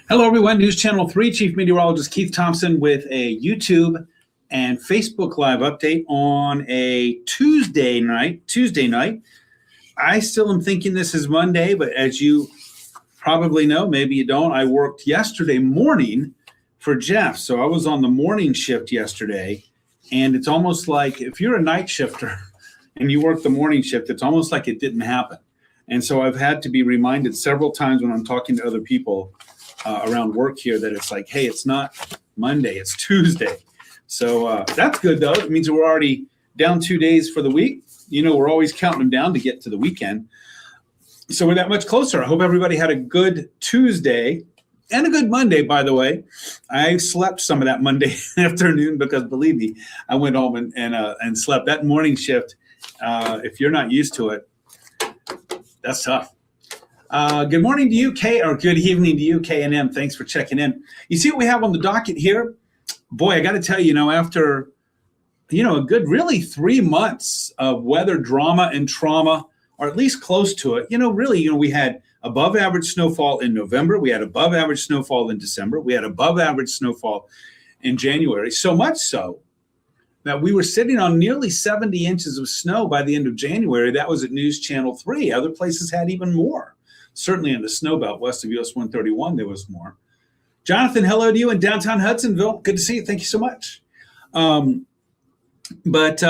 Hello, everyone. News Channel 3 Chief Meteorologist Keith Thompson with a YouTube and Facebook Live update on a Tuesday night. I still am thinking this is Monday, but as you probably know, maybe you don't, I worked yesterday morning for Jeff. So I was on the morning shift yesterday, and it's almost like if you're a night shifter and you work the morning shift, it's almost like it didn't happen. And so I've had to be reminded several times when I'm talking to other people around work here that it's like, hey, it's not Monday, it's Tuesday. So that's good, though. It means we're already down 2 days for the week. You know, we're always counting them down to get to the weekend. So we're that much closer. I hope everybody had a good Tuesday and a good Monday, by the way. I slept some of that Monday afternoon because, believe me, I went home and slept. That morning shift, if you're not used to it, that's tough. Good morning to you, K, or good evening to you, K&M. Thanks for checking in. You see what we have on the docket here? Boy, I got to tell you, after, a good really 3 months of weather drama and trauma, or at least close to it, we had above average snowfall in November. We had above average snowfall in December. We had above average snowfall in January. So much so that we were sitting on nearly 70 inches of snow by the end of January. That was at News Channel 3. Other places had even more. Certainly in the snow belt west of US 131, there was more. Jonathan, hello to you in downtown Hudsonville. Good to see you. Thank you so much. But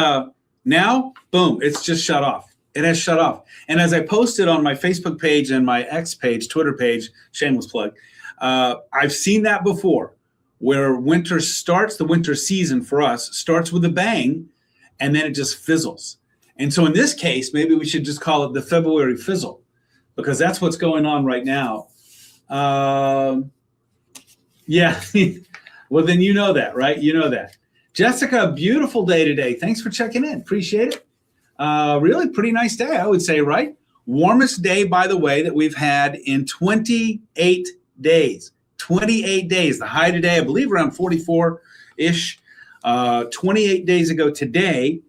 now, boom, it's just shut off. It has shut off. And as I posted on my Facebook page and my X page, Twitter page, shameless plug, I've seen that before, where winter starts, the winter season for us starts with a bang, and then it just fizzles. And so in this case, maybe we should just call it the February fizzle, because that's what's going on right now. Yeah. Well, then you know that, right? You know that. Jessica, beautiful day today. Thanks for checking in. Appreciate it. Really pretty nice day, I would say, right? Warmest day, by the way, that we've had in 28 days. 28 days. The high today, I believe, around 44-ish. 28 days ago today,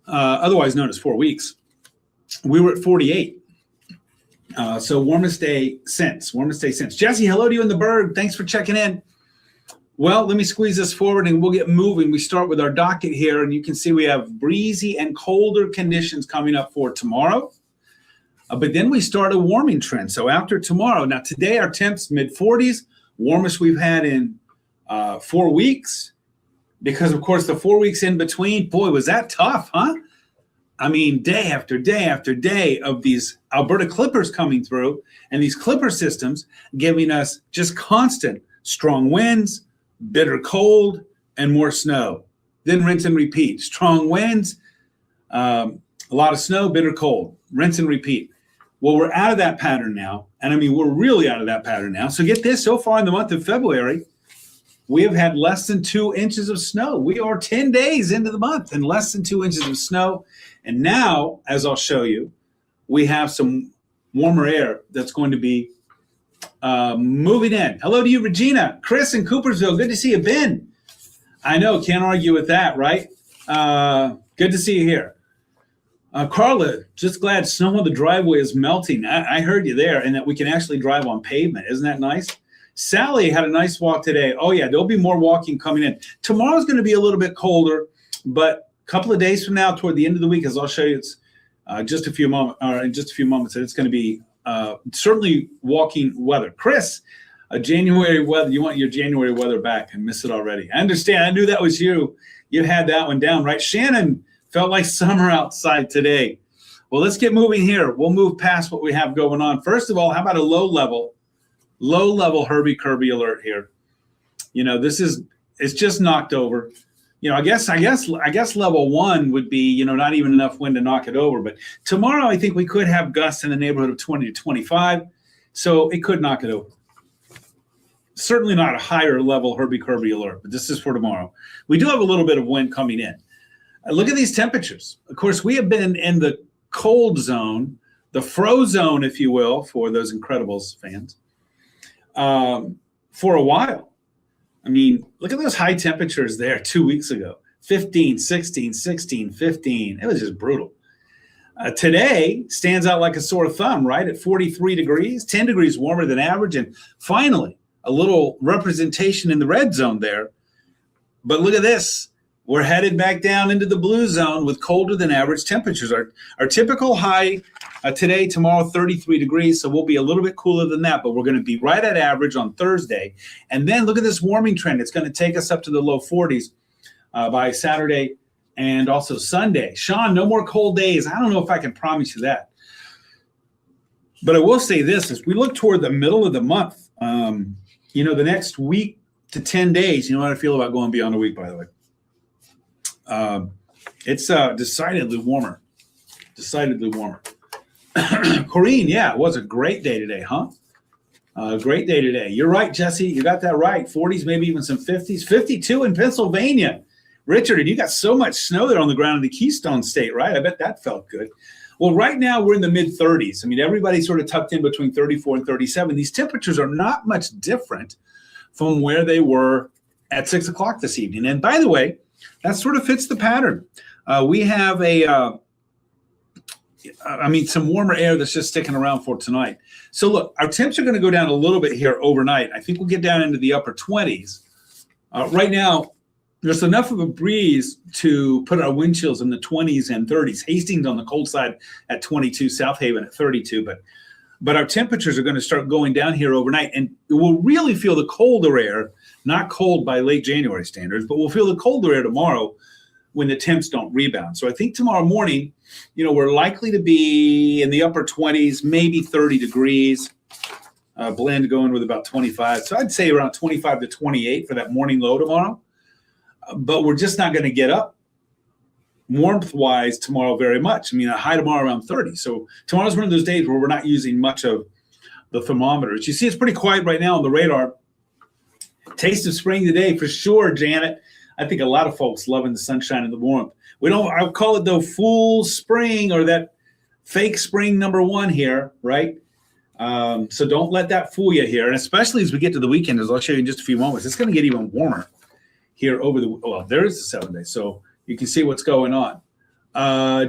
otherwise known as 4 weeks, we were at 48. So warmest day since. Jesse, hello to you in the Berg. Thanks for checking in. Well, let me squeeze this forward and we'll get moving. We start with our docket here, and you can see we have breezy and colder conditions coming up for tomorrow. But then we start a warming trend. So after tomorrow, now today our temps mid-40s, warmest we've had in 4 weeks. Because, of course, the 4 weeks in between, boy, was that tough, huh? I mean, day after day after day of these Alberta Clippers coming through, and these Clipper systems giving us just constant strong winds, bitter cold, and more snow. Then rinse and repeat. Strong winds, a lot of snow, bitter cold. Rinse and repeat. Well, we're out of that pattern now. And I mean, we're really out of that pattern now. So get this, so far in the month of February, we have had less than 2 inches of snow. We are 10 days into the month and less than 2 inches of snow. And now, as I'll show you, we have some warmer air that's going to be moving in. Hello to you, Regina. Chris in Coopersville. Good to see you. Ben. I know, can't argue with that, right? Good to see you here. Carla, just glad snow on the driveway is melting. I heard you there, and that we can actually drive on pavement. Isn't that nice? Sally had a nice walk today. Oh, yeah, there'll be more walking coming in. Tomorrow's going to be a little bit colder, but a couple of days from now, toward the end of the week, as I'll show you, it's in just a few moments, that it's going to be certainly walking weather. Chris, January weather. You want your January weather back. I miss it already. I understand. I knew that was you. You had that one down, right? Shannon felt like summer outside today. Well, let's get moving here. We'll move past what we have going on. First of all, how about a low level Herbie Kirby alert here? It's just knocked over. I guess level 1 would be, not even enough wind to knock it over. But tomorrow, I think we could have gusts in the neighborhood of 20 to 25. So it could knock it over. Certainly not a higher level Herbie Kirby alert, but this is for tomorrow. We do have a little bit of wind coming in. Look at these temperatures. Of course, we have been in the cold zone, the frozone, if you will, for those Incredibles fans, for a while. I mean, look at those high temperatures there 2 weeks ago. 15, 16, 16, 15. It was just brutal. Today stands out like a sore thumb, right? At 43 degrees, 10 degrees warmer than average. And finally, a little representation in the red zone there. But look at this. We're headed back down into the blue zone with colder than average temperatures. Our typical high today, tomorrow, 33 degrees. So we'll be a little bit cooler than that, but we're going to be right at average on Thursday. And then look at this warming trend. It's going to take us up to the low 40s by Saturday and also Sunday. Sean, no more cold days. I don't know if I can promise you that. But I will say this, as we look toward the middle of the month, the next week to 10 days, you know what I feel about going beyond a week, by the way. It's decidedly warmer. Corrine, yeah, it was a great day today, huh? Great day today. You're right, Jesse. You got that right. 40s, maybe even some 50s. 52 in Pennsylvania. Richard, and you got so much snow there on the ground in the Keystone State, right? I bet that felt good. Well, right now we're in the mid-30s. I mean, everybody's sort of tucked in between 34 and 37. These temperatures are not much different from where they were at 6 o'clock this evening. And by the way, that sort of fits the pattern. We have some warmer air that's just sticking around for tonight. So look, our temps are going to go down a little bit here overnight. I think we'll get down into the upper 20s. Right now, there's enough of a breeze to put our wind chills in the 20s and 30s. Hastings on the cold side at 22, South Haven at 32. But our temperatures are going to start going down here overnight. And we'll really feel the colder air, not cold by late January standards, but we'll feel the colder air tomorrow when the temps don't rebound. So I think tomorrow morning, we're likely to be in the upper 20s, maybe 30 degrees. Blend going with about 25. So I'd say around 25 to 28 for that morning low tomorrow. But we're just not going to get up warmth-wise tomorrow very much. I mean, a high tomorrow around 30. So tomorrow's one of those days where we're not using much of the thermometers. You see, it's pretty quiet right now on the radar. Taste of spring today for sure, Janet. I think a lot of folks loving the sunshine and the warmth. I'll call it the full spring or that fake spring number one here, right? So don't let that fool you here. And especially as we get to the weekend, as I'll show you in just a few moments, it's going to get even warmer here there is the 7 days. So you can see what's going on.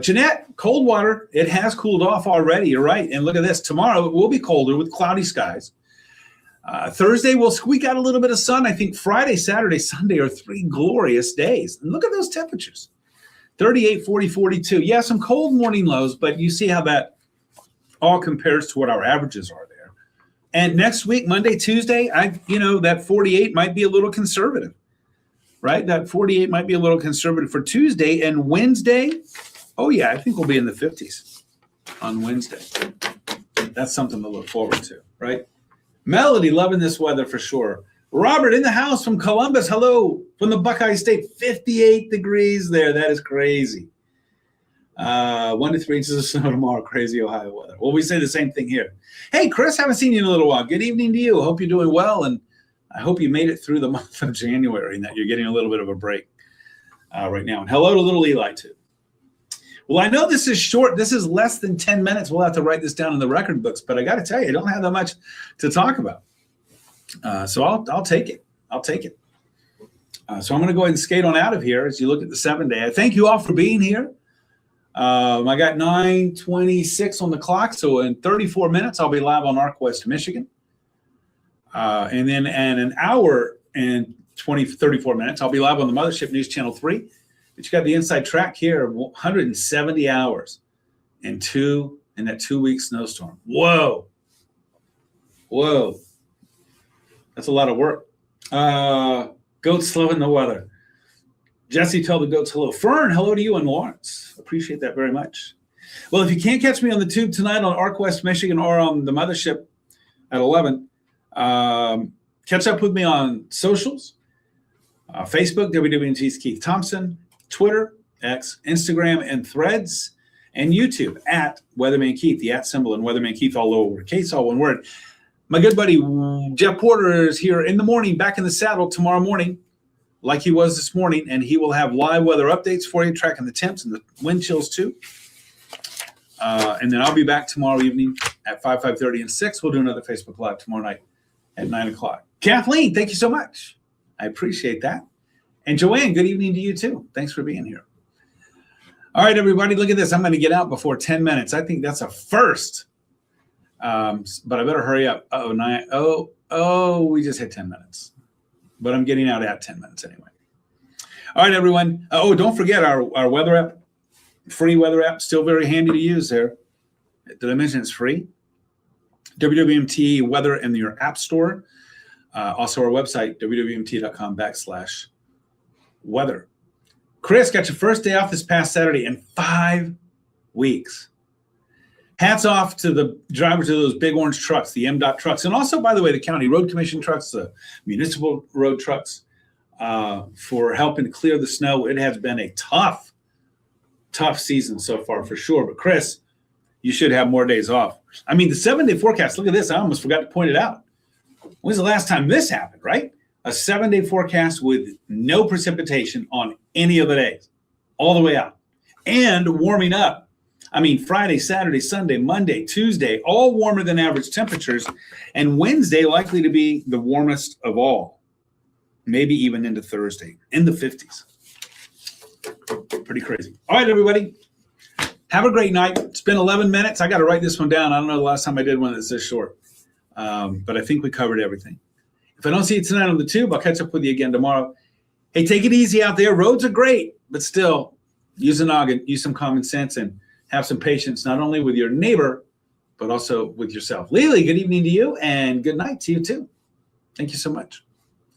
Jeanette, cold water, it has cooled off already. You're right. And look at this. Tomorrow it will be colder with cloudy skies. Thursday we'll squeak out a little bit of sun. I think Friday, Saturday, Sunday are 3 glorious days. And look at those temperatures. 38, 40, 42. Yeah, some cold morning lows, but you see how that all compares to what our averages are there. And next week, Monday, Tuesday, that 48 might be a little conservative. Right? That 48 might be a little conservative for Tuesday. And Wednesday, oh, yeah, I think we'll be in the 50s on Wednesday. That's something to look forward to, right? Melody, loving this weather for sure. Robert in the house from Columbus. Hello from the Buckeye State. 58 degrees there. That is crazy. 1 to 3 inches of snow tomorrow. Crazy Ohio weather. Well, we say the same thing here. Hey, Chris, haven't seen you in a little while. Good evening to you. Hope you're doing well. And I hope you made it through the month of January and that you're getting a little bit of a break right now. And hello to little Eli, too. Well, I know this is short. This is less than 10 minutes. We'll have to write this down in the record books. But I got to tell you, I don't have that much to talk about. So I'll take it. So I'm going to go ahead and skate on out of here as you look at the 7 day. I thank you all for being here. I got 9:26 on the clock. So in 34 minutes, I'll be live on ArcWest, Michigan. And then in an hour and 34 minutes, I'll be live on the Mothership News Channel 3. But you got the inside track here, 170 hours in that 2-week snowstorm. Whoa. That's a lot of work. Goats loving the weather. Jesse, tell the goats hello. Fern, hello to you and Lawrence. Appreciate that very much. Well, if you can't catch me on the tube tonight on ArcWest, Michigan, or on the Mothership at 11, catch up with me on socials, Facebook, WWNT's Keith Thompson, Twitter, X, Instagram, and Threads, and YouTube at Weatherman Keith, the @ symbol, and Weatherman Keith all lowercase, all one word. My good buddy Jeff Porter is here in the morning, back in the saddle tomorrow morning, like he was this morning, and he will have live weather updates for you, tracking the temps and the wind chills too. And then I'll be back tomorrow evening at 5, 5:30, and 6. We'll do another Facebook Live tomorrow night at 9 o'clock. Kathleen, thank you so much. I appreciate that. And Joanne, good evening to you too. Thanks for being here. All right, everybody, look at this. I'm going to get out before 10 minutes. I think that's a first. But I better hurry up. We just hit 10 minutes. But I'm getting out at 10 minutes anyway. All right, everyone. Don't forget our weather app, free weather app, still very handy to use there. Did I mention it's free? WWMT weather in your app store. Also our website, www.mt.com/weather. Chris, got your first day off this past Saturday in 5 weeks. Hats off to the drivers of those big orange trucks, the MDOT trucks, and also, by the way, the county road commission trucks, the municipal road trucks, for helping clear the snow. It has been a tough season so far for sure. But Chris, you should have more days off. I mean, the 7-day forecast, look at this. I almost forgot to point it out. When's the last time this happened, right? A 7-day forecast with no precipitation on any of the days, all the way out, and warming up. I mean, Friday, Saturday, Sunday, Monday, Tuesday, all warmer than average temperatures, and Wednesday likely to be the warmest of all, maybe even into Thursday, in the 50s. Pretty crazy. All right, everybody. Have a great night. It's been 11 minutes. I got to write this one down. I don't know the last time I did one that's this short, but I think we covered everything. If I don't see you tonight on the tube, I'll catch up with you again tomorrow. Hey, take it easy out there. Roads are great, but still, use a noggin, use some common sense, and have some patience, not only with your neighbor, but also with yourself. Lily, good evening to you, and good night to you too. Thank you so much.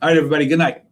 All right, everybody, good night.